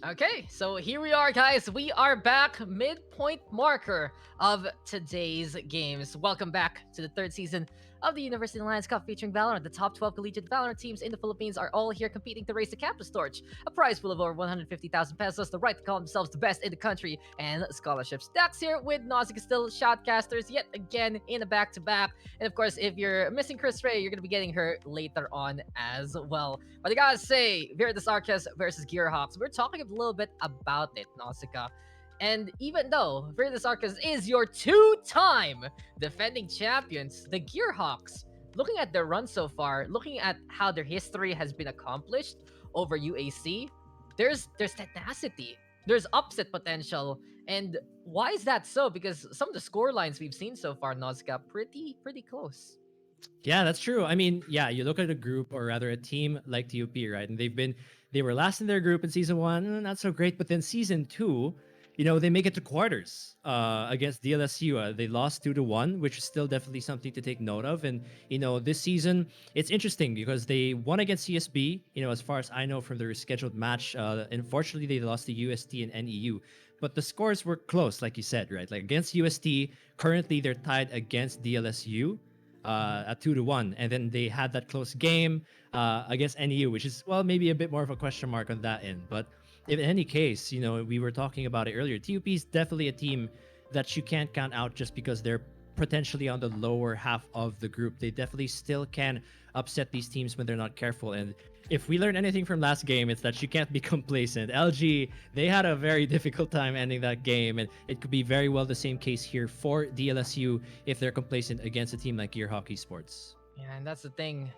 Okay, so here we are, guys. We are back mid point marker of today's games. Welcome back to the third season of the University Alliance Cup featuring Valorant. The top 12 collegiate Valorant teams in the Philippines are all here competing to raise the campus torch. A prize pool of over 150,000 pesos, the right to call themselves the best in the country, and scholarships. Dax here with Nausicaa still shoutcasters yet again in a back-to-back. And of course, if you're missing Chris Ray, you're going to be getting her later on as well. But I gotta say, Virtus Arcus versus Gearhawks, we're talking a little bit about it, Nausicaa. And even though Virtus Arcus is your two-time defending champions, the Gearhawks, looking at their run so far, looking at how their history has been accomplished over UAC, there's tenacity, there's upset potential. And why is that so? Because some of the score lines we've seen so far, Nausicaa, pretty close. Yeah, that's true. I mean, yeah, you look at a group or rather a team like TUP, right? And they were last in their group in season one, not so great. But then season two, they make it to quarters against DLSU. They lost 2-1, which is still definitely something to take note of. And, this season, it's interesting because they won against CSB, as far as I know from their scheduled match. Unfortunately, they lost to UST and NEU. But the scores were close, like you said, right? Like against UST, currently they're tied against DLSU at 2-1, and then they had that close game against NEU, which is maybe a bit more of a question mark on that end. But in any case, we were talking about it earlier. TUP is definitely a team that you can't count out just because they're potentially on the lower half of the group. They definitely still can upset these teams when they're not careful. And if we learned anything from last game, it's that you can't be complacent. LG, they had a very difficult time ending that game, and it could be very well the same case here for DLSU if they're complacent against a team like Gear Hockey Sports. Yeah, and that's the thing.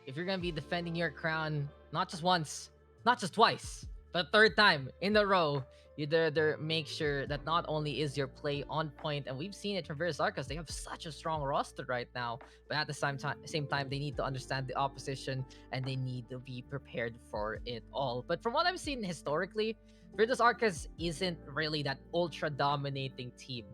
If you're going to be defending your crown, not just once, not just twice, but a third time in a row, you better make sure that not only is your play on point, and we've seen it from Virtus Arcus, they have such a strong roster right now, but at the same time, they need to understand the opposition and they need to be prepared for it all. But from what I've seen historically, Virtus Arcus isn't really that ultra dominating team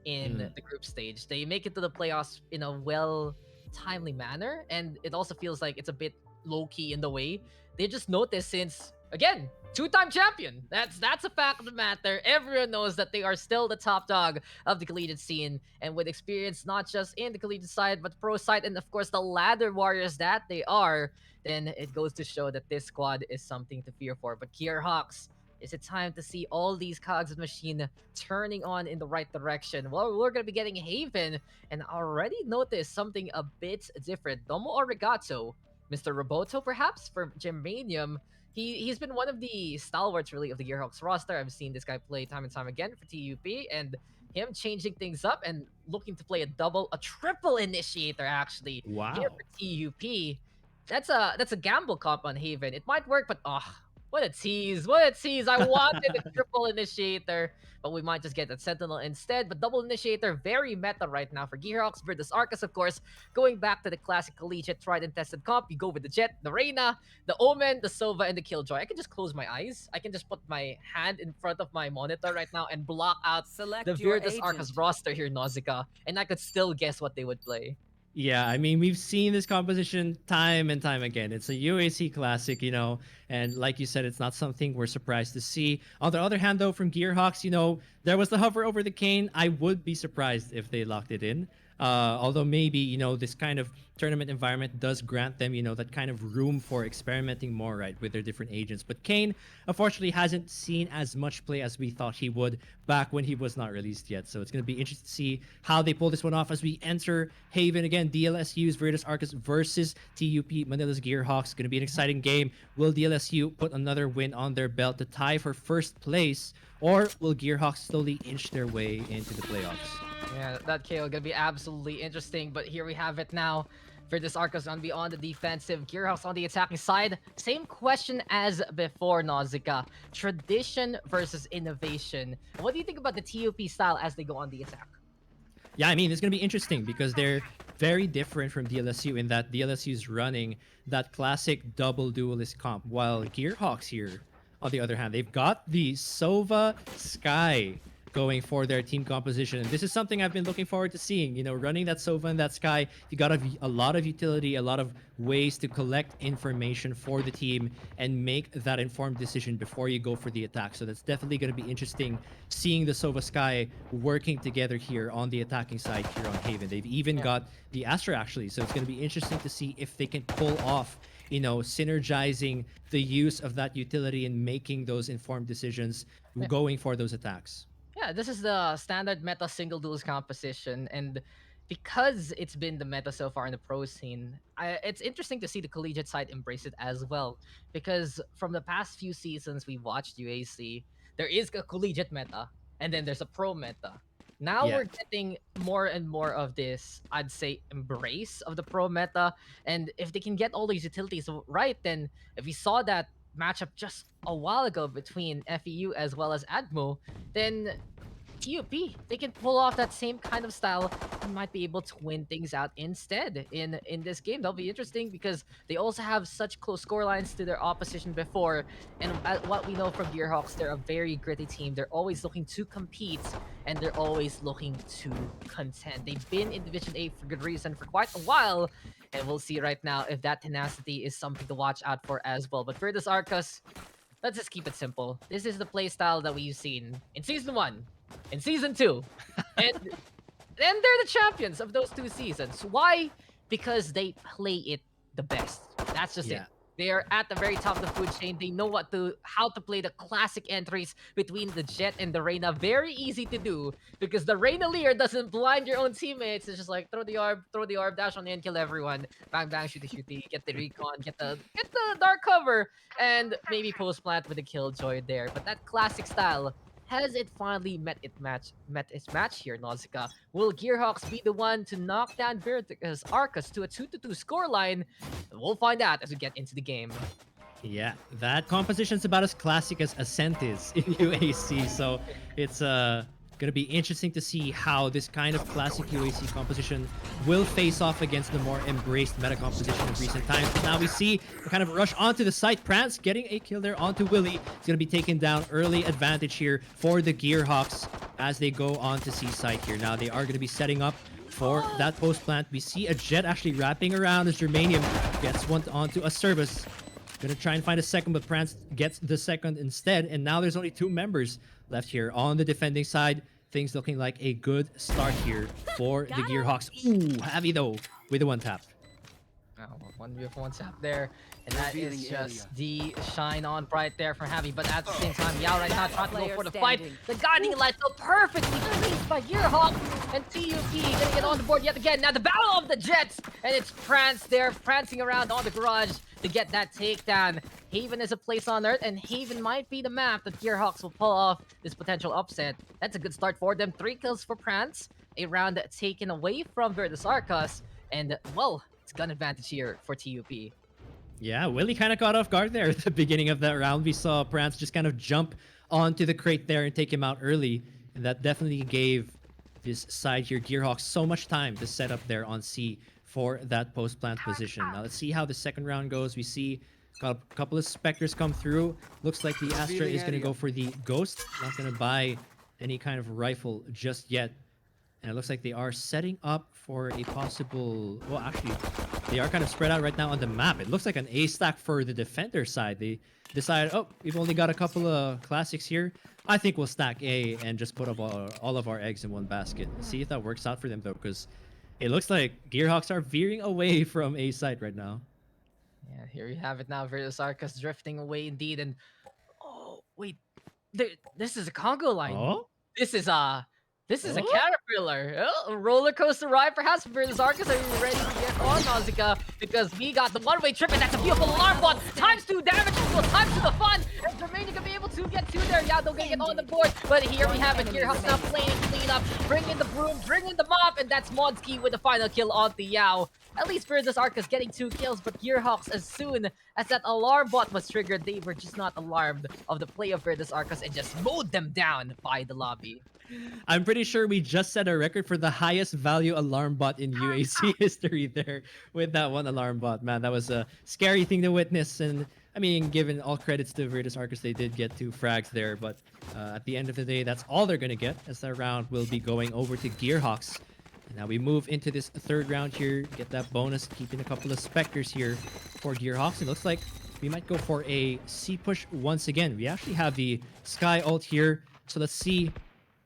in the group stage. They make it to the playoffs in a timely manner, and it also feels like it's a bit low-key in the way. They just noticed since, again, two-time champion. That's a fact of the matter. Everyone knows that they are still the top dog of the collegiate scene, and with experience not just in the collegiate side but pro side, and of course the ladder warriors that they are, then it goes to show that this squad is something to fear for. But Gearhawks, is it time to see all these cogs of the machine turning on in the right direction? Well, we're gonna be getting Haven, and I already noticed something a bit different. Domo Arigato, Mr. Roboto, perhaps, for Germanium. He's been one of the stalwarts really of the Gearhawks roster. I've seen this guy play time and time again for TUP, and him changing things up and looking to play a triple initiator actually here Wow. for TUP. That's a gamble comp on Haven. It might work, but what a tease! What a tease! I wanted a triple initiator, but we might just get a sentinel instead. But double initiator, very meta right now for Gearhawks. Virtus Arcus, of course, going back to the classic collegiate tried and tested comp. You go with the Jet, the Reyna, the Omen, the Sova, and the Killjoy. I can just close my eyes. I can just put my hand in front of my monitor right now and block out the Select your Virtus Arcus agent. roster here, Nausicaa, and I could still guess what they would play. Yeah, I mean, we've seen this composition time and time again. It's a UAC classic, and like you said, it's not something we're surprised to see. On the other hand, though, from Gearhawks, there was the hover over the cane. I would be surprised if they locked it in. Although maybe, this kind of tournament environment does grant them, that kind of room for experimenting more, right, with their different agents. But Kane, unfortunately, hasn't seen as much play as we thought he would back when he was not released yet. So it's going to be interesting to see how they pull this one off as we enter Haven again. DLSU's Virtus Arcus versus TUP Manila's Gearhawks. Going to be an exciting game. Will DLSU put another win on their belt to tie for first place, or will Gearhawks slowly inch their way into the playoffs? Yeah, that KO gonna be absolutely interesting, but here we have it now. Virtus Arcus gonna be on the defensive, Gearhawks on the attacking side. Same question as before, Nausicaa. Tradition versus innovation. What do you think about the TUP style as they go on the attack? Yeah, I mean, it's going to be interesting because they're very different from DLSU in that DLSU is running that classic double duelist comp, while Gearhawks here, on the other hand, they've got the Sova Sky going for their team composition. And this is something I've been looking forward to seeing. You know, running that Sova in that sky, you got a lot of utility, a lot of ways to collect information for the team and make that informed decision before you go for the attack. So that's definitely going to be interesting seeing the Sova Sky working together here on the attacking side here on Haven. They've even Yeah. got the Astra actually, so it's going to be interesting to see if they can pull off, you know, synergizing the use of that utility and making those informed decisions Yeah. going for those attacks. Yeah, this is the standard meta single duels composition, and because it's been the meta so far in the pro scene, it's interesting to see the collegiate side embrace it as well. Because from the past few seasons we've watched UAC, there is a collegiate meta, and then there's a pro meta. Now Yeah. we're getting more and more of this, I'd say, embrace of the pro meta. And if they can get all these utilities right, then if we saw that matchup just a while ago between FEU as well as Admo, then TUP, they can pull off that same kind of style and might be able to win things out instead in this game. That'll be interesting because they also have such close score lines to their opposition before. And what we know from Gearhawks, they're a very gritty team. They're always looking to compete and they're always looking to contend. They've been in Division 8 for good reason for quite a while. And we'll see right now if that tenacity is something to watch out for as well. But for this Arcus, let's just keep it simple. This is the playstyle that we've seen in Season 1, in Season 2, and they're the champions of those 2 seasons. Why? Because they play it the best. That's just it. Yeah. They are at the very top of the food chain. They know how to play the classic entries between the Jet and the Reyna. Very easy to do because the Reyna Lear doesn't blind your own teammates. It's just like throw the orb, dash on in, kill everyone, bang bang, shooty, get the recon, get the dark cover, and maybe post plant with a killjoy there. But that classic style, has it finally met its match here, Nausicaa? Will Gearhawks be the one to knock down Vertica's Arcus to a 2-2 scoreline? We'll find out as we get into the game. Yeah, that composition's about as classic as Ascent is in UAC, so it's gonna be interesting to see how this kind of classic UAC composition will face off against the more embraced meta composition of recent times. But now we see a kind of rush onto the site. Prance getting a kill there onto Willie. It's gonna be taken down. Early advantage here for the Gearhawks as they go on to C site here. Now they are gonna be setting up for that post plant. We see a Jet actually wrapping around as Germanium gets one onto a Service. Gonna try and find a second, but Prance gets the second instead. And now there's only 2 members left here on the defending side. Things looking like a good start here for the Gearhawks. Ooh, heavy though with the 1 tap. Oh, 1v1 tap there, and that is just the shine on right there from Heavy. But at the same time, Yao right now trying to go for the fight. The guiding light so perfectly placed by Gearhawk, and TUP gonna get on the board yet again. Now the battle of the Jets, and it's Prance there prancing around on the garage to get that takedown. Haven is a place on Earth, and Haven might be the map that Gearhawks will pull off this potential upset. That's a good start for them. 3 kills for Prance, a round taken away from Virtus Arcus, and well, it's gun advantage here for TUP. Yeah, Willie kind of caught off guard there at the beginning of that round. We saw Prance just kind of jump onto the crate there and take him out early, and that definitely gave this side here, Gearhawks, so much time to set up there on C for that post-plant position. Now let's see how the second round goes. We see a couple of Spectres come through. Looks like the Astra is going to go for the Ghost. Not going to buy any kind of rifle just yet. And it looks like they are setting up for a possible... Well, actually, they are kind of spread out right now on the map. It looks like an A stack for the defender side. They decided, oh, we've only got a couple of classics here. I think we'll stack A and just put up all of our eggs in one basket. See if that works out for them, though, because it looks like Gearhawks are veering away from A side right now. Yeah, here you have it now. Virtus Arcus drifting away indeed. And oh, wait. This is a Congo line. Oh? This is a Caterpillar. Oh, a roller coaster ride, perhaps, for Virtus Arcus. Are you ready to get on, Nausicaa? Because we got the one-way trip, and that's a beautiful alarm bot. Times 2 damage, well, times 2 the fun. And Germania can be able to get 2 there. Yeah, they're gonna get on the board. But here we have it. Gearhawks now playing clean up. Bring in the broom, bring in the mop, and that's Modski with the final kill on the Yao. At least Virtus Arcus getting 2 kills, but Gearhawks, as soon as that alarm bot was triggered, they were just not alarmed of the play of Virtus Arcus and just mowed them down by the lobby. I'm pretty sure we just set a record for the highest value alarm bot in UAC history there with that one alarm bot. Man, that was a scary thing to witness. And I mean, given all credits to Virtus Arcus, they did get 2 frags there, but at the end of the day, that's all they're gonna get, as that round will be going over to Gearhawks. And now we move into this 3rd round here, get that bonus, keeping a couple of Spectres here for Gearhawks. It looks like we might go for a C push once again. We actually have the Sky ult here, so let's see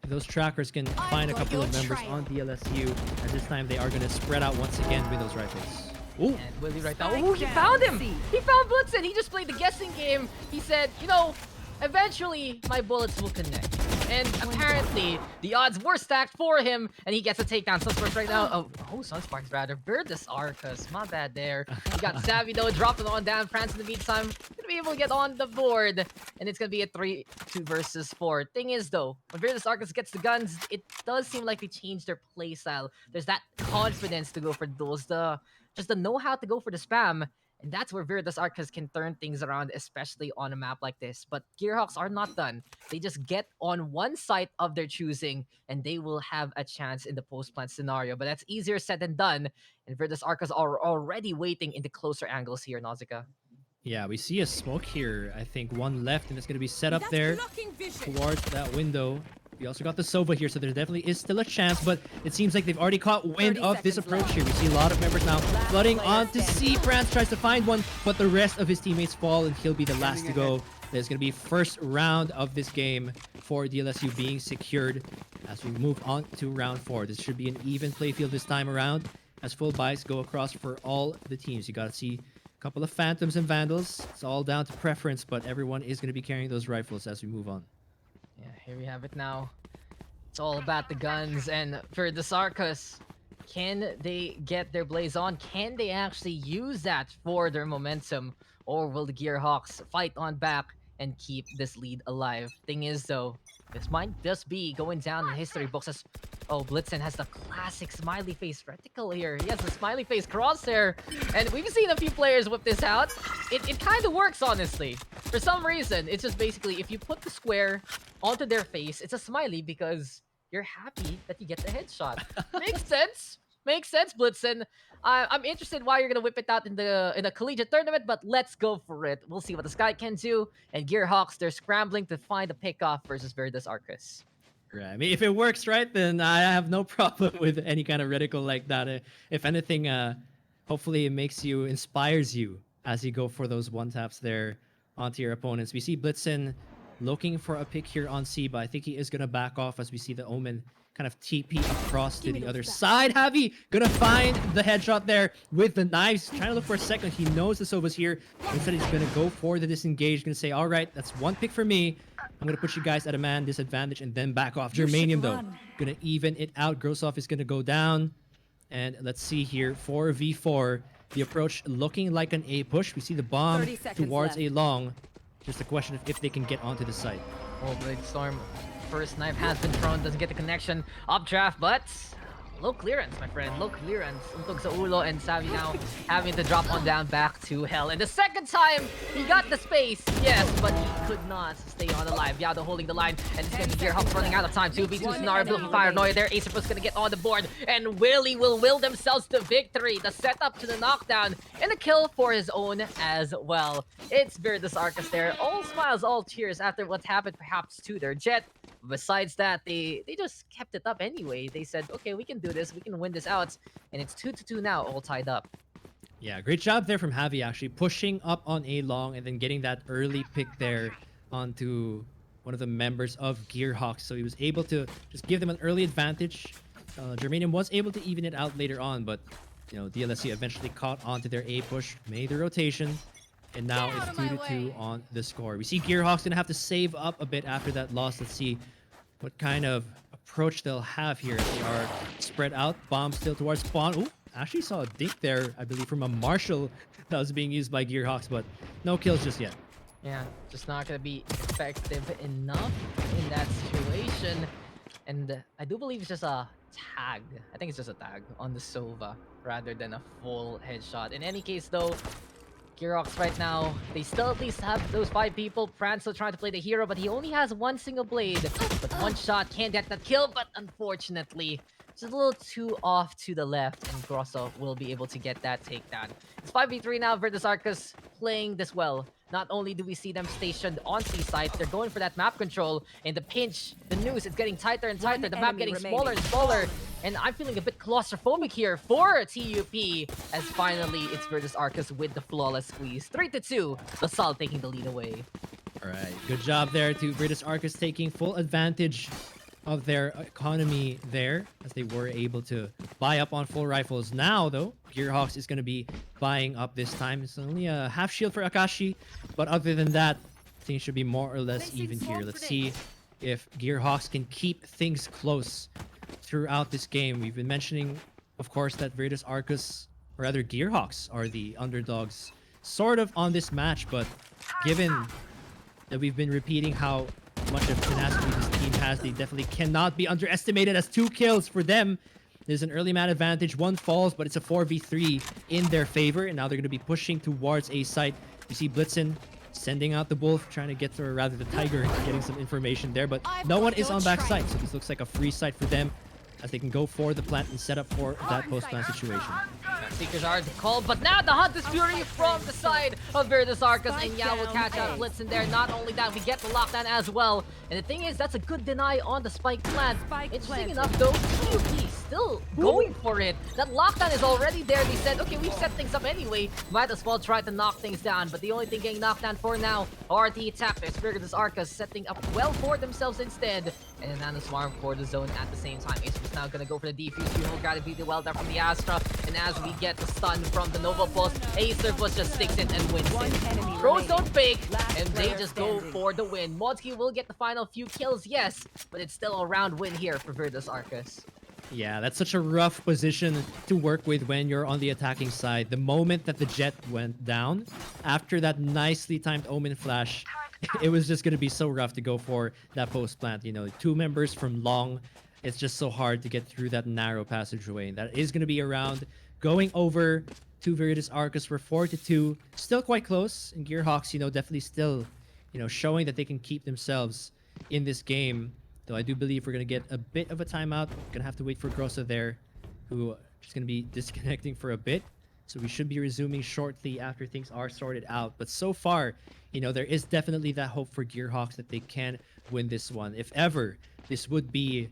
if those trackers can find a couple of members on DLSU, as this time they are gonna spread out once again with those rifles. Ooh. And Willie right now. Oh, he found him! He found Blitzen! He just played the guessing game. He said, you know, eventually my bullets will connect. And apparently, the odds were stacked for him, and he gets a takedown. Sunsparks right now. Oh, Sunsparks rather. Virtus Arcus. My bad there. He got Savvy though, dropped it on down. France in the meantime, gonna be able to get on the board. And it's gonna be a 3-2 versus 4. Thing is though, when Virtus Arcus gets the guns, it does seem like they changed their playstyle. There's that confidence to go for those, just the know-how to go for the spam. And that's where Virtus Arcus can turn things around, especially on a map like this. But Gearhawks are not done. They just get on one site of their choosing, and they will have a chance in the post-plant scenario. But that's easier said than done. And Virtus Arcus are already waiting into closer angles here, Nausicaa. Yeah, we see a smoke here. I think one left, and it's going to be set up there towards that window. We also got the Sova here, so there definitely is still a chance, but it seems like they've already caught wind of this approach here. We see a lot of members now flooding onto C. France tries to find one, but the rest of his teammates fall, and he'll be the last to go. There's going to be 1st round of this game for DLSU being secured as we move on to round 4. This should be an even playfield this time around, as full buys go across for all the teams. You got to see a couple of Phantoms and Vandals. It's all down to preference, but everyone is going to be carrying those rifles as we move on. Yeah, here we have it now. It's all about the guns, and for the Arcus, can they get their blaze on? Can they actually use that for their momentum? Or will the Gearhawks fight on back and keep this lead alive? Thing is though, this might just be going down in history books as... Oh, Blitzen has the classic smiley face reticle here. He has the smiley face crosshair. And we've seen a few players whip this out. It kind of works, honestly. For some reason, it's just basically if you put the square onto their face, it's a smiley because you're happy that you get the headshot. Makes sense. Makes sense, Blitzen. I'm interested why you're gonna whip it out in a collegiate tournament, but let's go for it. We'll see what the Sky can do. And Gearhawks, they're scrambling to find a pickoff versus Virtus Arcus. Right. I mean, if it works right, then I have no problem with any kind of reticle like that. If anything, hopefully it inspires you as you go for those one-taps there onto your opponents. We see Blitzen looking for a pick here on C, but I think he is going to back off as we see the Omen kind of TP across to the other side. Javi gonna find the headshot there with the knives. Trying to look for a second. He knows the Sova's here. Instead, he's gonna go for the disengage. Gonna say, all right, that's one pick for me. I'm gonna put you guys at a man disadvantage and then back off. Germanium, though, gonna even it out. Grossoff is gonna go down. And let's see here, 4v4. The approach looking like an A push. We see the bomb towards A long. Just a question of if they can get onto the site. Oh, Blade Storm. First knife has been thrown, doesn't get the connection. Updraft, but low clearance, my friend. Low clearance. Untog sa ulo, and Savvy now having to drop on down back to hell. And the second time, he got the space, yes, but he could not stay on alive. Yado holding the line, and it's gonna be Gearhawks running out of time. 2v2 scenario, building paranoia there. Acer's gonna get on the board, and Willie will will themselves to victory. The setup to the knockdown, and a kill for his own as well. It's Virtus Arcus there. All smiles, all cheers after what happened perhaps to their Jet. Besides that, they just kept it up anyway. They said, okay, we can do this. We can win this out. And it's 2-2 now, all tied up. Yeah, great job there from Javi, actually. Pushing up on A long and then getting that early pick there onto one of the members of Gearhawks. So he was able to just give them an early advantage. Germanium was able to even it out later on, but you know, DLSU eventually caught onto their A push, made the rotation. And now it's 2-2 on the score. We see Gearhawks gonna have to save up a bit after that loss. Let's see what kind of approach they'll have here. They are spread out. Bomb still towards spawn. Ooh, actually saw a dink there, I believe, from a Marshall that was being used by Gearhawks, but no kills just yet. Yeah, just not gonna be effective enough in that situation. And I do believe it's just a tag. I think it's just a tag on the Sova rather than a full headshot. In any case, though, Gearhawks right now, they still at least have those 5 people. Fran's still trying to play the hero, but he only has one single blade. But one shot can't get that kill, but unfortunately, just a little too off to the left, and Grosso will be able to get that takedown. It's 5v3 now. Virtus Arcus playing this well. Not only do we see them stationed on C site, they're going for that map control. In the pinch, the noose is getting tighter and tighter. The map getting smaller and smaller. And I'm feeling a bit claustrophobic here for TUP, as finally it's Virtus Arcus with the flawless squeeze. 3-2, LaSalle taking the lead away. All right, good job there to Virtus Arcus taking full advantage of their economy there, as they were able to buy up on full rifles. Now, though, Gearhawks is going to be buying up this time. It's only a half shield for Akashi, but other than that, things should be more or less even here. Let's see if Gearhawks can keep things close throughout this game. We've been mentioning, of course, that Virtus Arcus, or rather Gearhawks, are the underdogs sort of on this match, but given that we've been repeating how much of tenacity this team has, they definitely cannot be underestimated, as 2 kills for them. There's an early man advantage. 1 falls, but it's a 4v3 in their favor, and now they're going to be pushing towards A site. You see Blitzen sending out the wolf, trying to get to, or rather the tiger, getting some information there, but no one is on back site, so this looks like a free site for them, as they can go for the plant and set up for that post-plant situation. Seekers are called, but now the Hunt is Fury from the side of Virtus Arcus, and Yao will catch out Blitzen there. Not only that, we get the lockdown as well. And the thing is, that's a good deny on the spike plant. Interesting enough, though, TUP still going for it. That lockdown is already there. They said, okay, we've set things up anyway. Might as well try to knock things down. But the only thing getting knocked down for now are the attackers. Virtus Arcus setting up well for themselves instead. And then Nano Swarm for the zone at the same time. ASUS now gonna go for the defuse. Funeral gotta be the well done from the Astra. And as we get the stun from the Nova Pulse, Acerfus just sticks it and wins it. Pros don't fake, and they just go for the win. Modski will get the final few kills, yes, but it's still a round win here for Virtus Arcus. Yeah, that's such a rough position to work with when you're on the attacking side. The moment that the jet went down, after that nicely timed Omen flash, it was just going to be so rough to go for that post plant. You know, 2 members from long, it's just so hard to get through that narrow passageway. And that is going to be around going over to Virtus Arcus for 4-2. Still quite close. And Gearhawks, you know, definitely still, you know, showing that they can keep themselves in this game. Though I do believe we're going to get a bit of a timeout. Going to have to wait for Grossa there, who is going to be disconnecting for a bit. So we should be resuming shortly after things are sorted out. But so far, you know, there is definitely that hope for Gearhawks that they can win this one. If ever, this would be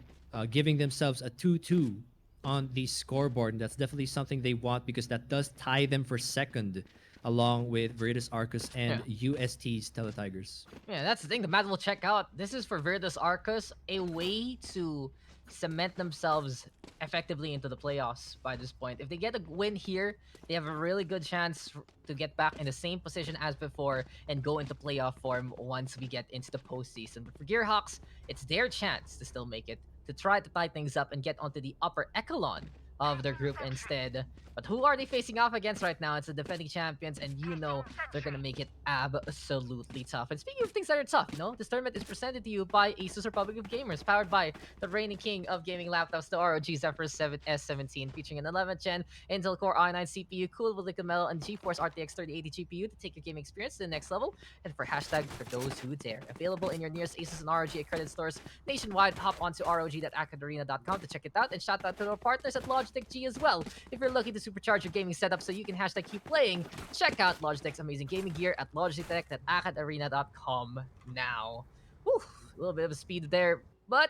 giving themselves a 2-2 on the scoreboard. And that's definitely something they want, because that does tie them for second, along with Virtus Arcus and UST's Teletigers. Yeah, that's the thing. The match will check out. This is for Virtus Arcus, a way to cement themselves effectively into the playoffs by this point. If they get a win here, they have a really good chance to get back in the same position as before and go into playoff form once we get into the postseason. But for Gearhawks, it's their chance to still make it, to try to tie things up and get onto the upper echelon of their group instead. But who are they facing off against right now? It's the defending champions, and you know they're gonna make it absolutely tough. And speaking of things that are tough, you know, this tournament is presented to you by ASUS Republic of Gamers, powered by the reigning king of gaming laptops, the ROG Zephyr S17, featuring an 11th gen Intel Core i9 CPU, cooled with liquid metal and GeForce RTX 3080 GPU to take your gaming experience to the next level. And for hashtag for those who dare, available in your nearest ASUS and ROG accredited stores nationwide. Hop onto rog.acadArena.com to check it out, and shout out to our partners at Logitech G as well. If you're looking to supercharge your gaming setup so you can hashtag keep playing, check out Logitech's amazing gaming gear at logitech.acadArena.com now. Whew, a little bit of a speed there, but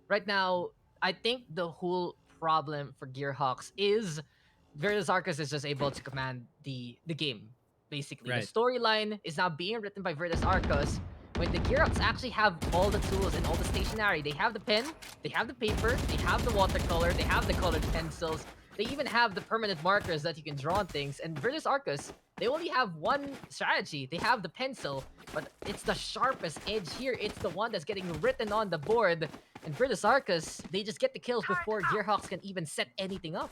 right now, I think the whole problem for Gearhawks is Virtus Arcus is just able to command the game, basically. Right. The storyline is now being written by Virtus Arcus, when the Gearhawks actually have all the tools and all the stationery. They have the pen, they have the paper, they have the watercolor, they have the colored pencils, they even have the permanent markers that you can draw on things. And Virtus Arcus, they only have one strategy. They have the pencil, but it's the sharpest edge here. It's the one that's getting written on the board. And Virtus Arcus, they just get the kills before Gearhawks can even set anything up.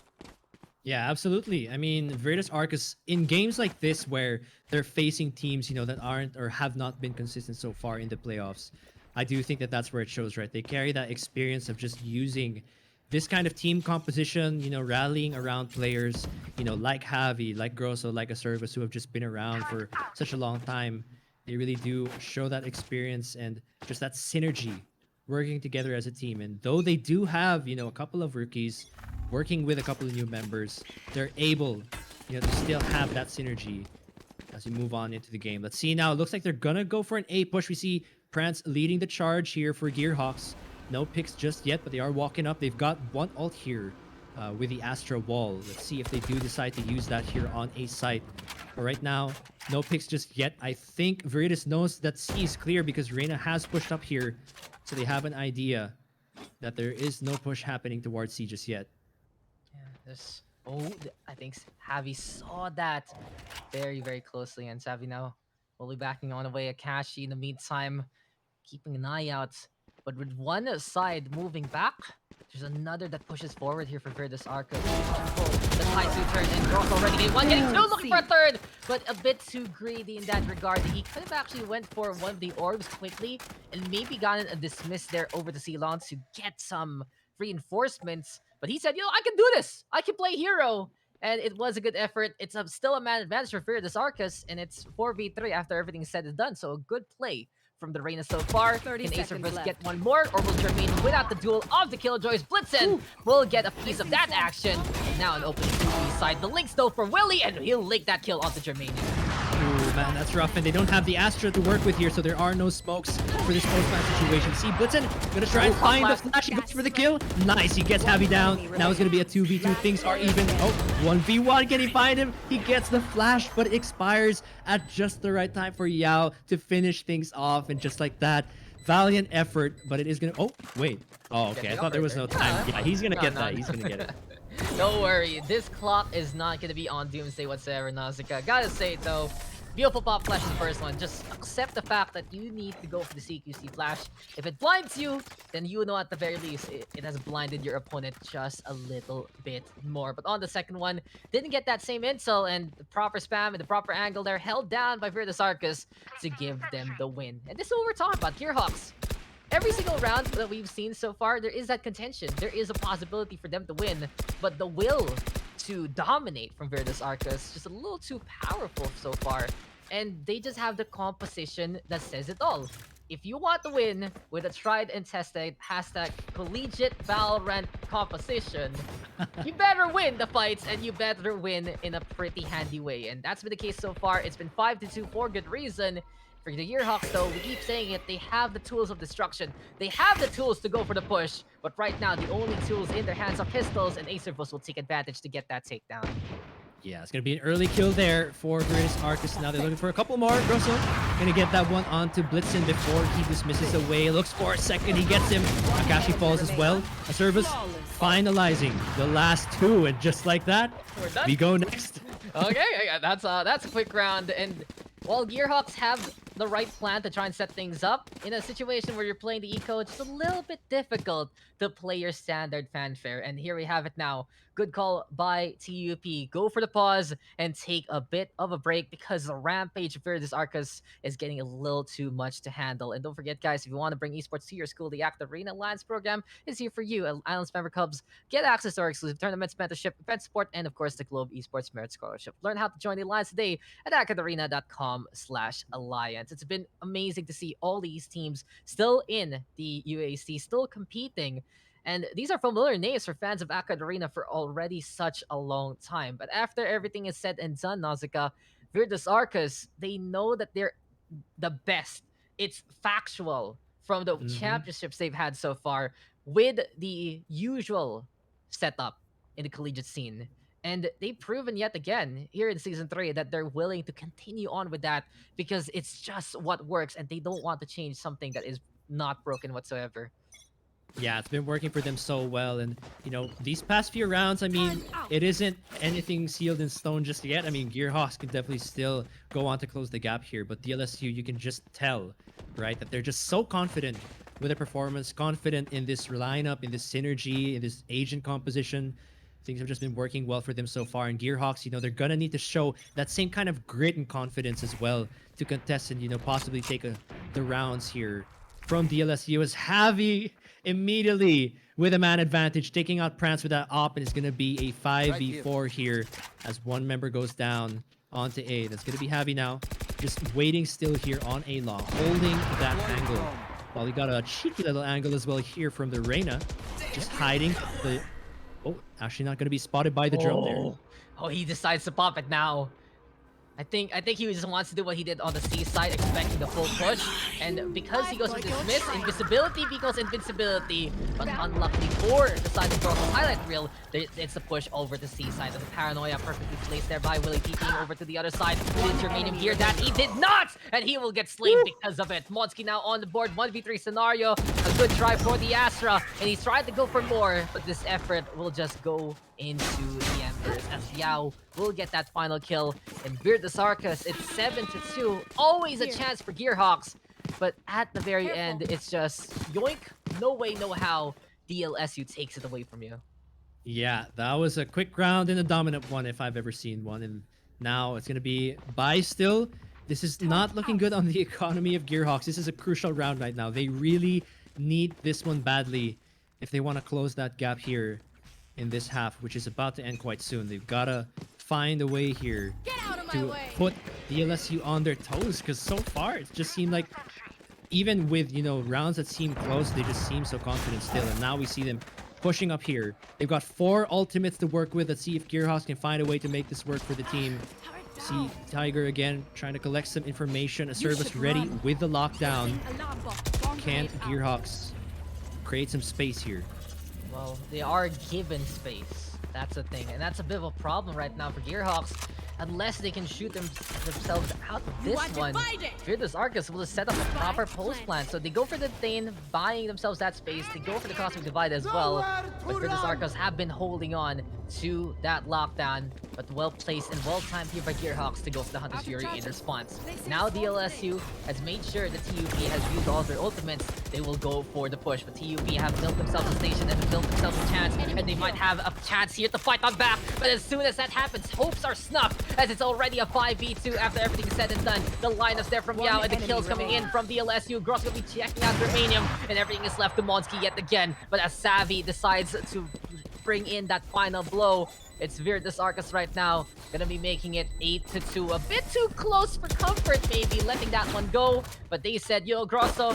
Yeah, absolutely. I mean, Virtus Arcus, in games like this where they're facing teams, you know, that aren't or have not been consistent so far in the playoffs, I do think that that's where it shows, right? They carry that experience of just using this kind of team composition, you know, rallying around players, you know, like Javi, like Grosso, like Acervus, who have just been around for such a long time. They really do show that experience and just that synergy working together as a team. And though they do have, a couple of rookies working with a couple of new members, they're able, to still have that synergy as we move on into the game. Let's see now. It looks like they're gonna go for an A push. We see Prance leading the charge here for Gearhawks. No picks just yet, but they are walking up. They've got one ult here with the Astra wall. Let's see if they do decide to use that here on A site. But right now, no picks just yet. I think Veritas knows that C is clear because Reina has pushed up here. So they have an idea that there is no push happening towards C just yet. Yeah, this. Oh, I think Javi saw that very, very closely, and Savi now will be backing on away Akashi in the meantime, keeping an eye out. But with one side moving back, there's another that pushes forward here for Virtus Arca. The Taisu turn and Rock already getting one, getting two, looking for a third, but a bit too greedy in that regard. He could have actually went for one of the orbs quickly and maybe gotten a dismiss there over the Ceylon to get some reinforcements. But he said, I can do this. I can play hero. And it was a good effort. It's still a man advantage for Virtus Arcus, and it's 4v3 after everything's said and done. So a good play from the Reina so far. Can ASUS get one more, or will Jermaine, without the duel of the Killjoys, Blitzen will get a piece of that action. Now an open 2v side. The links though for Willie, and he'll link that kill onto Jermaine. Ooh, man, that's rough. And they don't have the Astra to work with here, so there are no smokes for this post-match situation. See, Blitzen gonna try and find the flash. He goes for the kill. Nice, he gets Javi down. Now it's gonna be a 2v2. Things are even. Oh, 1v1. Can he find him? He gets the flash, but it expires at just the right time for Yao to finish things off. And just like that, valiant effort, but it is gonna. Oh, wait. Oh, okay. I thought there was no time. Yeah, he's gonna get that. He's gonna get it. Don't worry, this clock is not gonna be on Doomsday whatsoever, Nausicaa. Gotta say it though, beautiful pop flash is the first one. Just accept the fact that you need to go for the CQC flash. If it blinds you, then you know at the very least it has blinded your opponent just a little bit more. But on the second one, didn't get that same intel, and the proper spam and the proper angle there held down by Virtus Arcus to give them the win. And this is what we're talking about, Gearhawks. Every single round that we've seen so far, there is that contention. There is a possibility for them to win, but the will to dominate from Virtus Arcus is just a little too powerful so far. And they just have the composition that says it all. If you want to win with a tried and tested hashtag collegiate Valorant composition, you better win the fights and you better win in a pretty handy way. And that's been the case so far. It's been 5-2 for good reason. For the Gearhawks, though, we keep saying it, they have the tools of destruction. They have the tools to go for the push, but right now, the only tools in their hands are pistols, and ASUS will take advantage to get that takedown. Yeah, it's going to be an early kill there for Virtus Arcus. Now they're looking for a couple more. Grosso going to get that one onto Blitzen before he dismisses away. Looks for a second. He gets him. Akashi falls as well. A service finalizing the last two. And just like that, we go next. Okay, that's a quick round. And while Gearhawks have the right plan to try and set things up, in a situation where you're playing the eco, it's just a little bit difficult to play your standard fanfare. And here we have it now. Good call by TUP. Go for the pause and take a bit of a break because the rampage of Virtus Arcus is getting a little too much to handle. And don't forget, guys, if you want to bring esports to your school, the AcadArena Alliance program is here for you. Islands Member Clubs get access to our exclusive tournaments, mentorship, event support, and of course, the Globe Esports Merit Scholarship. Learn how to join the Alliance today at acadarena.com/alliance. It's been amazing to see all these teams still in the UAC, still competing. And these are familiar names for fans of AcadArena for already such a long time. But after everything is said and done, Nausicaa, Virtus Arcus, they know that they're the best. It's factual from the championships they've had so far with the usual setup in the collegiate scene. And they've proven yet again here in Season 3 that they're willing to continue on with that because it's just what works and they don't want to change something that is not broken whatsoever. Yeah, it's been working for them so well. And, these past few rounds, I mean, it isn't anything sealed in stone just yet. I mean, Gearhawks can definitely still go on to close the gap here. But DLSU, you can just tell, right, that they're just so confident with their performance, confident in this lineup, in this synergy, in this agent composition. Things have just been working well for them so far. And Gearhawks, they're going to need to show that same kind of grit and confidence as well to contest and, possibly take the rounds here from DLSU as Javi immediately with a man advantage, taking out Prance with that op, and it's going to be a 5v4 here as one member goes down onto A. That's going to be Javi now, just waiting still here on A long, holding that angle Well, he got a cheeky little angle as well here from the Reyna. Just hiding the... Oh, actually not going to be spotted by the drone there. Oh, he decides to pop it now. I think he just wants to do what he did on the C side, expecting the full push. And because he goes for dismiss, invisibility equals invincibility. But unluckily for the side of Broke's highlight reel, it's the push over the C side. And the paranoia perfectly placed there by Willie TPing over to the other side. Did Germanium hear that? He did not! And he will get slain because of it. Monsky now on the board, 1v3 scenario. A good try for the Astra. And he's tried to go for more, but this effort will just go into the Embers as Yao will get that final kill. And Beard the Sarkis, it's 7-2. Always a chance for Gearhawks, but at the very end, it's just yoink, no way, no how. DLSU takes it away from you. Yeah, that was a quick round and a dominant one if I've ever seen one. And now it's going to be buy still. This is not looking good on the economy of Gearhawks. This is a crucial round right now. They really need this one badly if they want to close that gap here in this half, which is about to end quite soon. They've got to find a way here to put DLSU on their toes, because so far it just seemed like, even with, you know, rounds that seem close, they just seem so confident still. And now we see them pushing up here. They've got 4 ultimates to work with. Let's see if Gearhawks can find a way to make this work for the team. See Tiger again trying to collect some information. A service ready with the lockdown. Can Gearhawks create some space here? Well, they are given space. That's a thing. And that's a bit of a problem right now for Gearhawks. Unless they can shoot themselves out of this one, Fearless Arcus will set up a proper post plan. So they go for the Thane, buying themselves that space. They go for the Cosmic Divide as well. But Fearless Arcus have been holding on to that lockdown. But well placed and well timed here by Gearhawks to go for the Hunter's Fury in response. Now DLSU has made sure that TUP has used all their ultimates. They will go for the push. But TUP have built themselves a station and built themselves a chance. And they might have a chance here to fight on back. But as soon as that happens, hopes are snuffed, as it's already a 5v2 after everything is said and done. The lineups there from Yao and the kills coming in from DLSU. Gross gonna be checking out Germanium, and everything is left to Monsky yet again. But as Savvy decides to bring in that final blow, it's Virtus Arcus right now. Gonna be making it 8-2. A bit too close for comfort, maybe, letting that one go. But they said, yo, Grosso,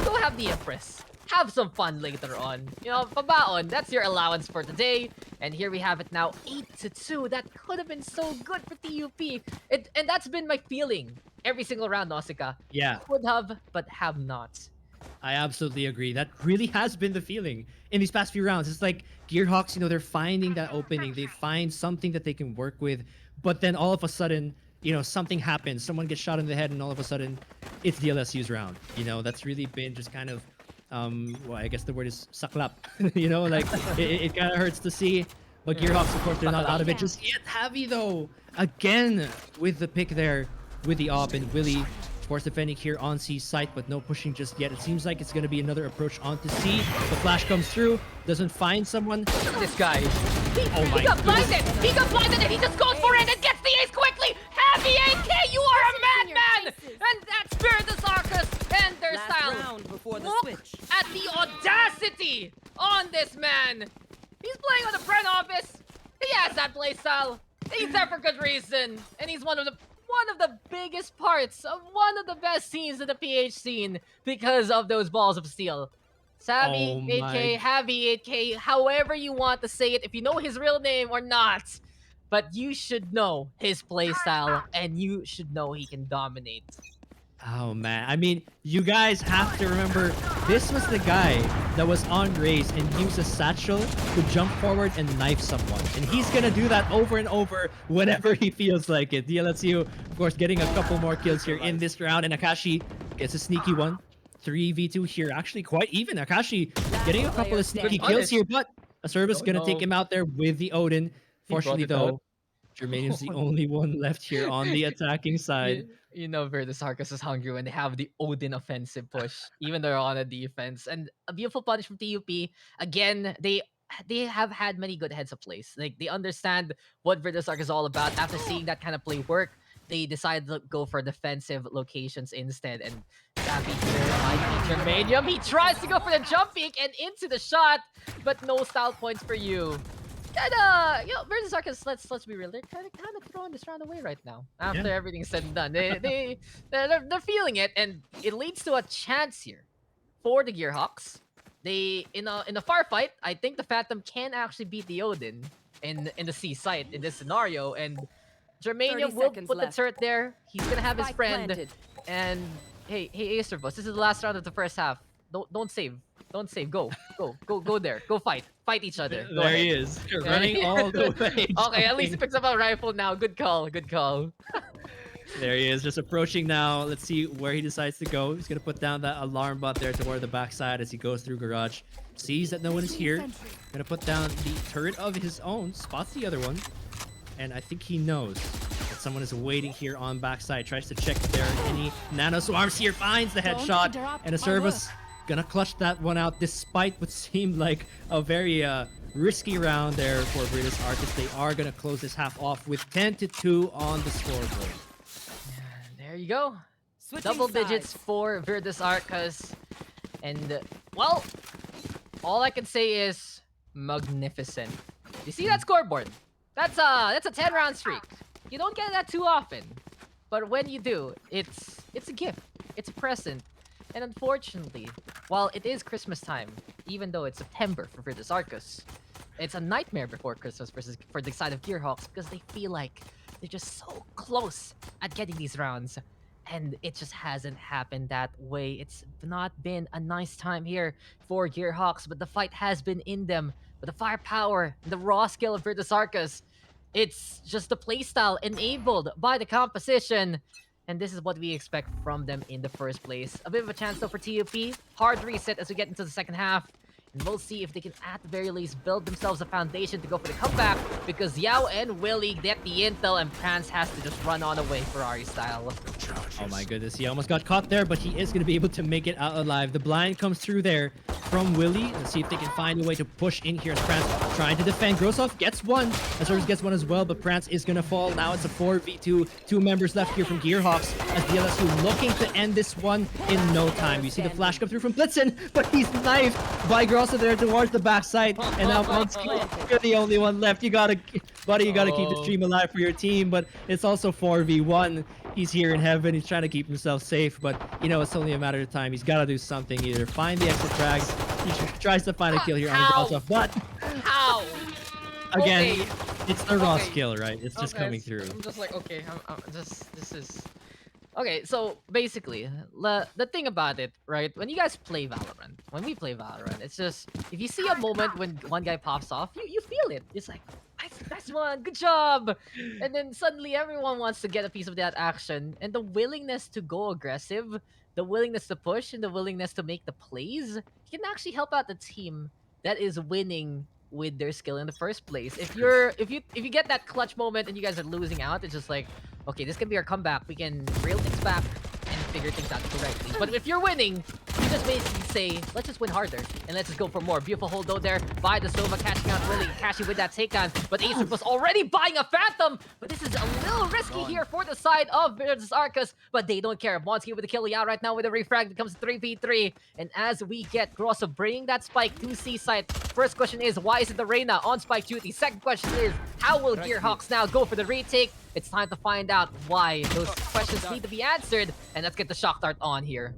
go have the Empress. Have some fun later on. You know, pabaon, that's your allowance for today. And here we have it now, 8-2. That could have been so good for TUP. And that's been my feeling every single round, Nausicaa. Yeah. Could have, but have not. I absolutely agree. That really has been the feeling in these past few rounds. It's like Gearhawks, you know, they're finding that opening. They find something that they can work with. But then all of a sudden, you know, something happens. Someone gets shot in the head, and all of a sudden, it's DLSU's round. You know, that's really been just kind of... well, I guess the word is saklap. You know, like it kind of hurts to see. But Gearhawks, of course, they're not out of it just yet. Heavy though, again with the pick there with the op, and Willie, of course, defending here on C site, but no pushing just yet. It seems like it's going to be another approach onto C. The flash comes through, doesn't find someone. Look at this guy. He got blinded. He got blinded, and he just goes for it and gets the ace quickly. Heavy AK, you are a madman. And that's Spiritus Arcus and their style. Look at the audacity on this man. He's playing on the Bren office. He has that playstyle. He's there for good reason, and he's one of the biggest parts of one of the best scenes in the PH scene because of those balls of steel. Savvy 8K, Heavy 8K, however you want to say it, if you know his real name or not. But you should know his playstyle, and you should know he can dominate. Oh man, I mean, you guys have to remember, this was the guy that was on race and used a satchel to jump forward and knife someone. And he's gonna do that over and over whenever he feels like it. DLSU, of course, getting a couple more kills here in this round, and Akashi gets a sneaky one. 3v2 here, actually quite even. Akashi getting a couple of sneaky kills here, but a service gonna take him out there with the Odin. Fortunately though, Germanium's the only one left here on the attacking side. You know Virtus Arcus is hungry when they have the Odin offensive push, even though they're on a defense. And a beautiful punish from TUP. Again, they have had many good heads of plays. Like, they understand what Virtus Arcus is all about. After seeing that kind of play work, they decided to go for defensive locations instead. And Savvy here might be Germanium. He tries to go for the jump peek and into the shot, but no style points for you. You know, Virtus Arcus, let's be real, they're kind of throwing this round away right now. After everything's said and done, they're feeling it, and it leads to a chance here for the Gearhawks. They in a firefight, I think the Phantom can actually beat the Odin in the C site in this scenario, and 30 Germanium will seconds put the left. turret there. He's gonna have his Spike friend, planted. and hey, Acerboss, this is the last round of the first half. Don't save. Don't save. Go there. Go fight each other. Go There ahead. he is, running all the way. Okay, at least he jumping. picks up a rifle now. Good call. Good call. There he is, just approaching now. Let's see where he decides to go. He's gonna put down that alarm bot there toward the backside as he goes through garage. Sees that no one is here. Gonna put down the turret of his own. Spots the other one, and I think he knows that someone is waiting here on backside. Tries to check if there are any nano swarms here. Finds the headshot, and a service gonna clutch that one out despite what seemed like a very risky round there for British Arcus. They are gonna close this half off with 10-2 on the scoreboard. There you go. Switching Double digits sides. for Virtus Arcus. And, well, all I can say is magnificent. You see that scoreboard? That's a 10-round streak. You don't get that too often. But when you do, it's a gift. It's a present. And unfortunately, while it is Christmas time, even though it's September for Virtus Arcus, it's a nightmare before Christmas for the side of Gearhawks because they feel like they're just so close at getting these rounds. And it just hasn't happened that way. It's not been a nice time here for Gearhawks, but the fight has been in them. But the firepower, the raw skill of Virtus Arcus, it's just the playstyle enabled by the composition. And this is what we expect from them in the first place. A bit of a chance though for TUP. Hard reset as we get into the second half. And we'll see if they can, at the very least, build themselves a foundation to go for the comeback. Because Yao and Willie get the intel, and Prance has to just run on away Ferrari style. Oh my goodness, he almost got caught there, but he is going to be able to make it out alive. The blind comes through there from Willie. Let's see if they can find a way to push in here as Prance trying to defend. Grosov gets one. Azurus gets one as well, but Prance is going to fall. Now it's a 4v2. 2 members left here from Gearhawks as DLSU looking to end this one in no time. You see the flash come through from Blitzen, but he's knifed by Grosov there towards the backside. And now Monsky, you're the only one left. You gotta, buddy, you gotta keep the stream alive for your team, but it's also 4v1. He's here in heaven. He's trying to keep himself safe, but you know, it's only a matter of time. He's got to do something. Either find the exit frags. He tries to find a kill here on Grosov, but How? again, Okay. it's the raw Okay. skill, right? It's just coming through. I'm just like, okay, this is... Okay, so basically, the thing about it, right? When you guys play Valorant, when we play Valorant, it's just, if you see a moment when one guy pops off, you feel it. It's like, nice one, good job! And then suddenly everyone wants to get a piece of that action. And the willingness to go aggressive, the willingness to push, and the willingness to make the plays, can actually help out the team that is winning with their skill in the first place. If you get that clutch moment and you guys are losing out, it's just like, okay, this can be our comeback. We can reel things back and figure things out correctly. But if you're winning, you just basically say, let's just win harder and let's just go for more. Beautiful hold though there by the Sova, catching out Willie, Cashy with that takedown. But Acer was already buying a Phantom, but this is a little risky here for the side of Virtus Arcus, but they don't care. Monsky with the kill out right now with a refrag becomes 3v3. And as we get Grosso bringing that spike to C site, first question is, why is it the Reyna on spike duty? Second question is, how will Gearhawks now go for the retake? It's time to find out why. Those questions need to be answered, and let's get the shock dart on here.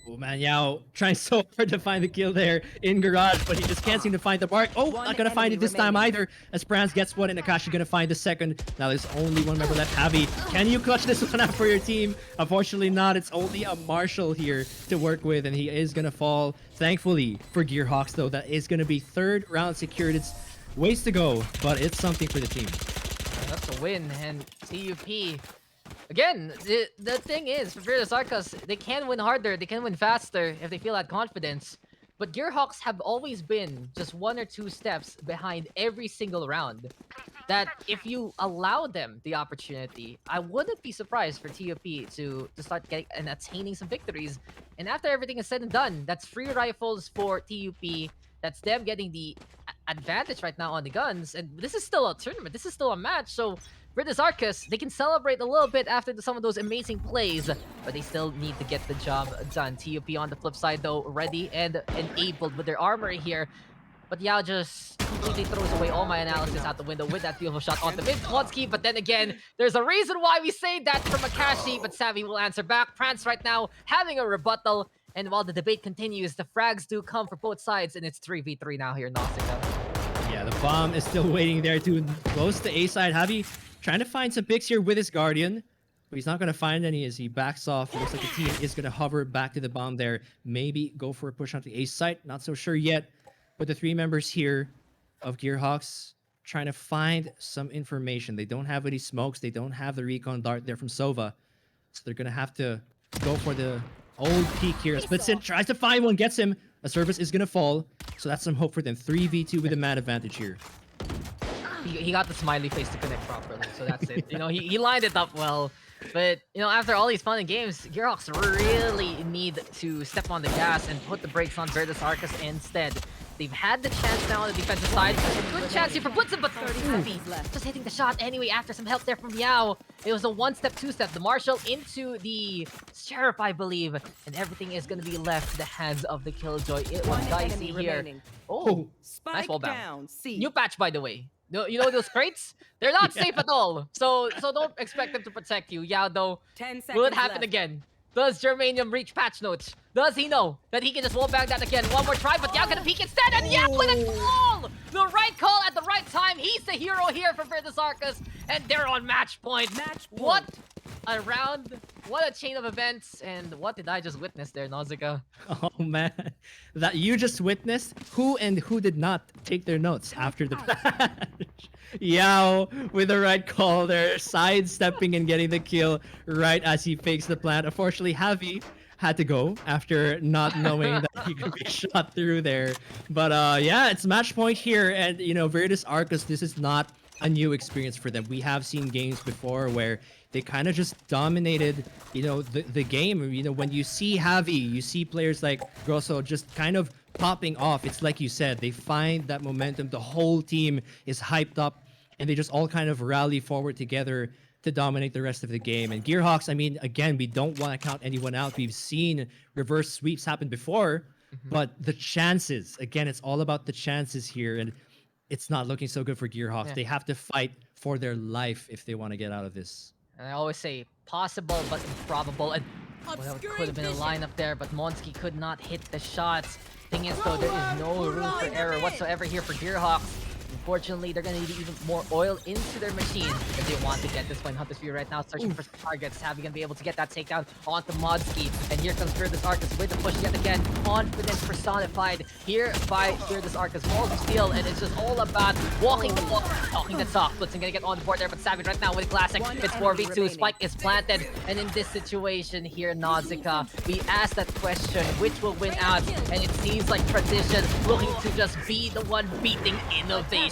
Oh man, Yao trying so hard to find the kill there in garage, but he just can't seem to find the mark. Oh, One not gonna find enemy it this time remaining. either, as Prance gets one and Akashi gonna find the second. Now there's only one member left. Javi, can you clutch this one out for your team? Unfortunately not. It's only a Marshall here to work with, and he is gonna fall. Thankfully for Gearhawks though, that is gonna be 3rd round secured. It's ways to go, but it's something for the team. That's a win, and TUP. Again, the thing is, for Virtus Arcus, they can win harder, they can win faster if they feel that confidence. But Gearhawks have always been just 1 or 2 steps behind every single round. That if you allow them the opportunity, I wouldn't be surprised for TUP to start getting and attaining some victories. And after everything is said and done, that's free rifles for TUP. That's them getting the advantage right now on the guns. And this is still a tournament. This is still a match. So Virtus Arcus, they can celebrate a little bit after some of those amazing plays, but they still need to get the job done. TUP on the flip side, though, ready and enabled with their armory here. But Yao just completely throws away all my analysis out the window with that beautiful shot on the mid Klonsky. But then again, there's a reason why we say that from Akashi, but Savvy will answer back. Prance right now having a rebuttal. And while the debate continues, the frags do come for both sides, and it's 3v3 now here in Nausicaa. Yeah, the bomb is still waiting there to close the A side. Javi trying to find some picks here with his Guardian, but he's not going to find any as he backs off. It looks like the team is going to hover back to the bomb there. Maybe go for a push onto the A side. Not so sure yet. But the three members here of Gearhawks trying to find some information. They don't have any smokes. They don't have the recon dart there from Sova. So they're going to have to go for the old peak here. Splitsin tries to find one, gets him. A service is going to fall. So that's some hope for them. 3v2 with a man advantage here. He got the smiley face to connect properly, so that's it. He lined it up well. But, after all these fun and games, Gearhawks really need to step on the gas and put the brakes on Virtus Arcus instead. They've had the chance now on the defensive side. Good chance here for Blitzen, but Heavy just hitting the shot anyway after some help there from Yao. It was a one-step, two-step. The Marshal into the Sheriff, I believe. And everything is going to be left to the hands of the Killjoy. It was dicey here. Oh, nice wall down. New patch, by the way. You know those crates? They're not safe at all. So don't expect them to protect you. Yao, though, 10 seconds will it happen left. again? Does Germanium reach patch notes? Does he know that he can just wall bang that again? One more try, but Yao gonna peek instead, and Yao with a call! The right call at the right time. He's the hero here for Virtus Arcus, and they're on match point. What a round, what a chain of events, and what did I just witness there, Nausicaa? Oh man, that you just witnessed who and who did not take their notes after the patch. Yao with the right call there, sidestepping and getting the kill right as he fakes the plant. Unfortunately, Javi had to go after not knowing that he could be shot through there. But yeah, it's match point here, and Virtus Arcus, this is not a new experience for them. We have seen games before where they kind of just dominated, the game. When you see Javi, you see players like Grosso just kind of popping off. It's like you said, they find that momentum. The whole team is hyped up, and they just all kind of rally forward together to dominate the rest of the game. And Gearhawks, I mean, again, we don't want to count anyone out. We've seen reverse sweeps happen before, but the chances, again, it's all about the chances here, and it's not looking so good for Gearhawks. Yeah. They have to fight for their life if they want to get out of this. And I always say possible but improbable. And well, it could have been a lineup there, but Monsky could not hit the shots. Thing is, though, there is no room for error whatsoever here for Gearhawks. Unfortunately, they're going to need even more oil into their machine if they want to get this point. Hunter's Fury right now searching for targets. Javi going to be able to get that takedown onto Modsky. And here comes Virtus Arcus with the push yet again. Confidence personified here by Virtus Arcus. Walls of steel, and it's just all about walking the walk, talking the talk. Blitzen going to get on the board there, but Savage right now with Classic. It's 4v2. Spike is planted. And in this situation here, Nausicaa, we asked that question, which will win out? And it seems like Tradition looking to just be the one beating Innovation.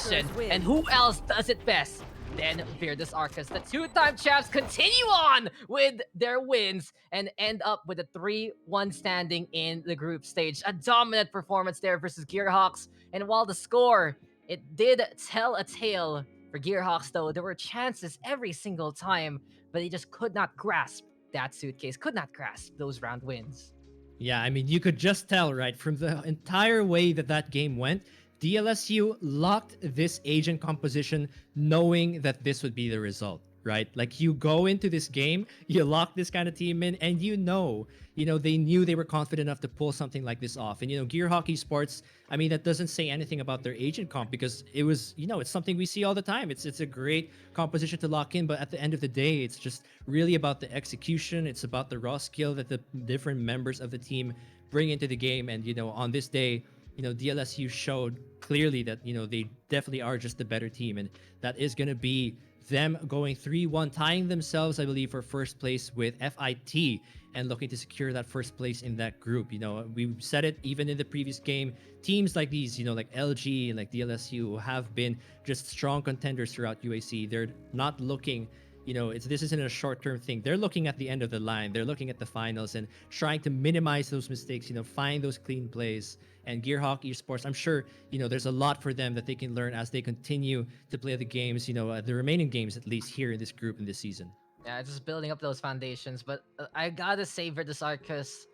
And who else does it best than Virtus Arcus? The two-time champs continue on with their wins and end up with a 3-1 standing in the group stage. A dominant performance there versus Gearhawks. And while the score, it did tell a tale for Gearhawks, though, there were chances every single time, but they just could not grasp that suitcase, could not grasp those round wins. Yeah, I mean, you could just tell, right, from the entire way that game went, DLSU locked this agent composition knowing that this would be the result, right? Like, you go into this game, you lock this kind of team in, and they knew they were confident enough to pull something like this off. And, Gear Hockey Sports, I mean, that doesn't say anything about their agent comp because it was, it's something we see all the time. It's a great composition to lock in, but at the end of the day, it's just really about the execution. It's about the raw skill that the different members of the team bring into the game. And, on this day, DLSU showed clearly that, they definitely are just the better team. And that is going to be them going 3-1, tying themselves, I believe, for first place with FIT and looking to secure that first place in that group. We said it even in the previous game. Teams like these, like LG and like DLSU have been just strong contenders throughout UAC. They're not looking, this isn't a short-term thing. They're looking at the end of the line. They're looking at the finals and trying to minimize those mistakes, find those clean plays. And Gearhawk Esports, I'm sure, there's a lot for them that they can learn as they continue to play the games, the remaining games, at least here in this group in this season. Yeah, just building up those foundations. But I gotta say, Virtus Arcus,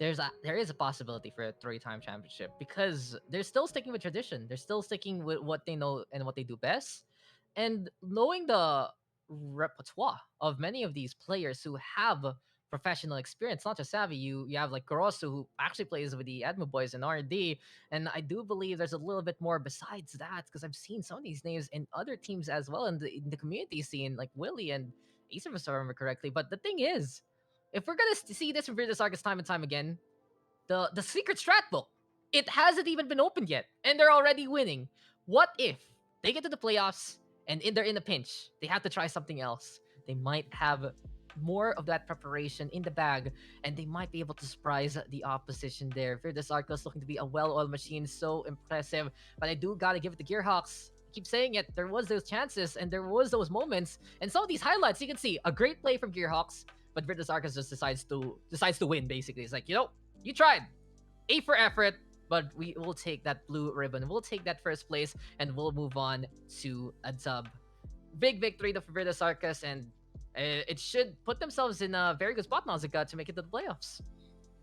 there is a possibility for a 3-time championship because they're still sticking with tradition. They're still sticking with what they know and what they do best. And knowing the repertoire of many of these players who have professional experience, not just Savvy. You have like Gorosu, who actually plays with the Edmo Boys in R&D, and I do believe there's a little bit more besides that because I've seen some of these names in other teams as well in the community scene, like Willie and ASUS, if I remember correctly. But the thing is, if we're gonna see this from Virtus Arcus time and time again, the secret strat book, it hasn't even been opened yet, and they're already winning. What if they get to the playoffs and they're in a pinch? They have to try something else. They might have more of that preparation in the bag, and they might be able to surprise the opposition there. Virtus Arcos looking to be a well-oiled machine, so impressive. But I do gotta give it to Gearhawks. I keep saying it. There was those chances and there was those moments, and some of these highlights you can see a great play from Gearhawks, but Virtus Arcos just decides to win. Basically, it's like, you tried. A for effort, but we will take that blue ribbon. We'll take that first place, and we'll move on to a dub. Big victory for Virtus Arcus, and it should put themselves in a very good spot, Nausicaa, to make it to the playoffs.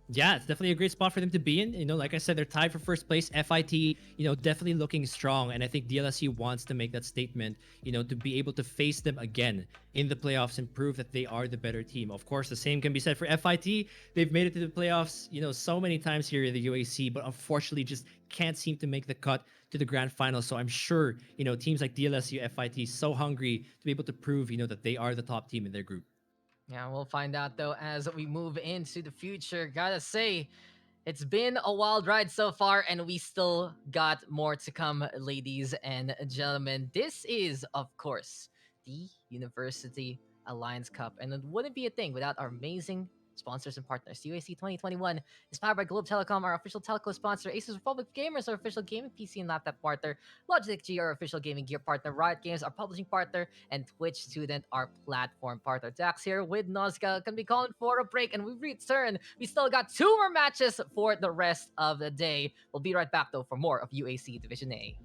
Yeah, it's definitely a great spot for them to be in. Like I said, they're tied for first place. FIT, definitely looking strong. And I think DLSU wants to make that statement, to be able to face them again in the playoffs and prove that they are the better team. Of course, the same can be said for FIT. They've made it to the playoffs, so many times here in the UAC, but unfortunately just can't seem to make the cut to the grand final. So I'm sure, teams like DLSU, FIT, so hungry to be able to prove, that they are the top team in their group. Yeah, we'll find out though as we move into the future. Gotta say, it's been a wild ride so far, and we still got more to come, ladies and gentlemen. This is, of course, the University Alliance Cup, and it wouldn't be a thing without our amazing sponsors and partners. UAC 2021 is powered by Globe Telecom, our official telco sponsor. ASUS Republic Gamers, our official gaming PC and laptop partner. Logitech G, our official gaming gear partner. Riot Games, our publishing partner. And Twitch Student, our platform partner. Dax here with Nazca. Can be calling for a break, and we return. We still got 2 more matches for the rest of the day. We'll be right back, though, for more of UAC Division A.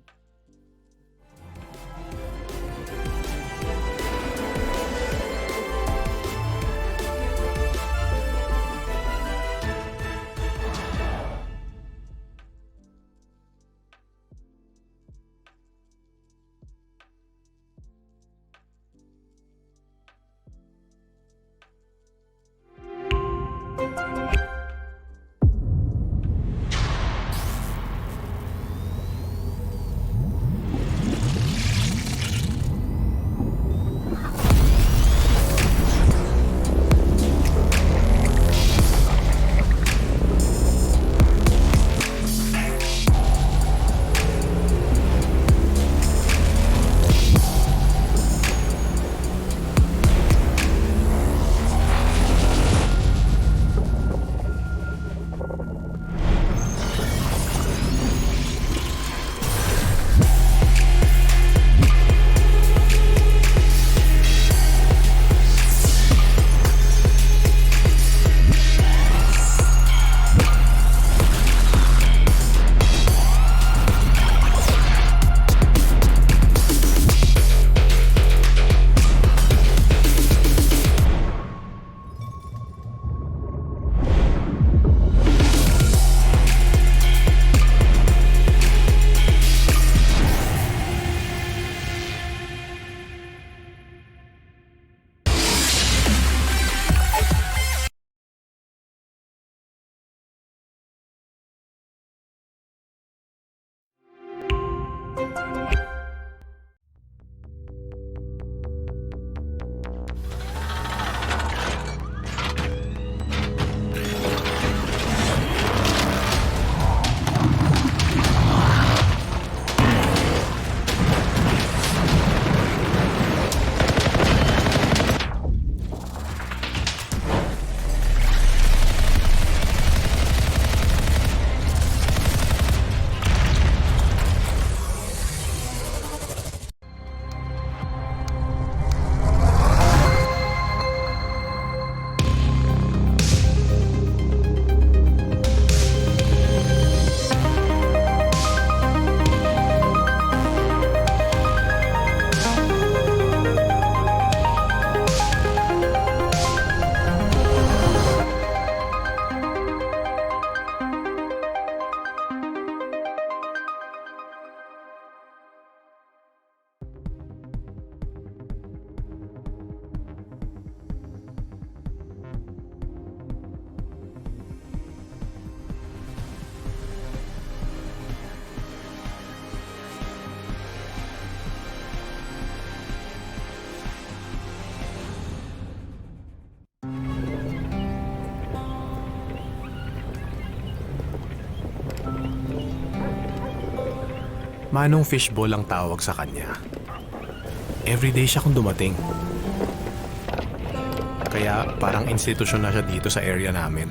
Manong Fishball ang tawag sa kanya. Everyday siya kung dumating. Kaya parang institusyon na siya dito sa area namin.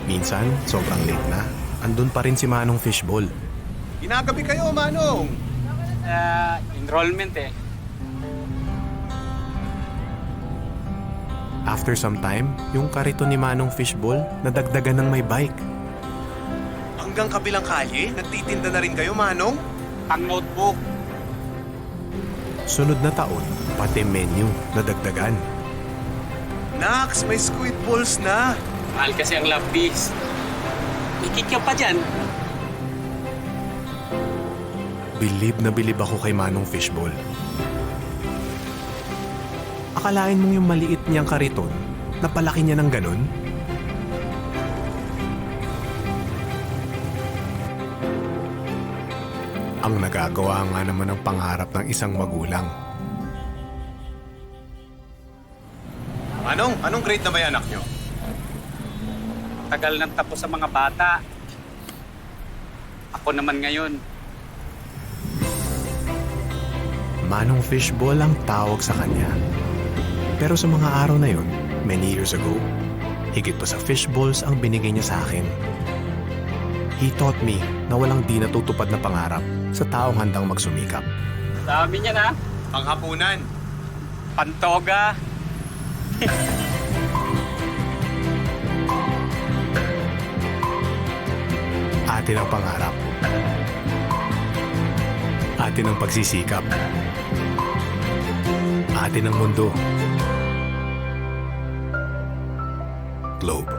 Minsan, sobrang late na. Andun pa rin si Manong Fishball. Ginagabi kayo, Manong! Enrollment eh. After some time, yung kariton ni Manong Fishball nadagdagan ng may bike. Hanggang kabilang kalye, nagtitinda na rin kayo, Manong? Pang notebook. Sunod na taon, pati menu nadagdagan. Nax, may squid balls na! Mahal kasi ang lapis. May kikya pa dyan. Bilib na bilib ako kay Manong Fishball. Akalain mong yung maliit niyang kariton, napalaki niya ng ganun? Ang nagagawa nga naman ng pangarap ng isang magulang. Manong, anong grade na ba yung anak nyo? Tagal nang tapos sa mga bata. Ako naman ngayon. Manong Fishball ang tawag sa kanya. Pero sa mga araw na yun, many years ago, higit pa sa fishballs ang binigay niya sa akin. He taught me na walang di natutupad na pangarap sa taong handang magsumikap. Dami niya na. Panghapunan. Pantoga. Atin ang pangarap. Atin ang pagsisikap. Atin ang mundo. Globe.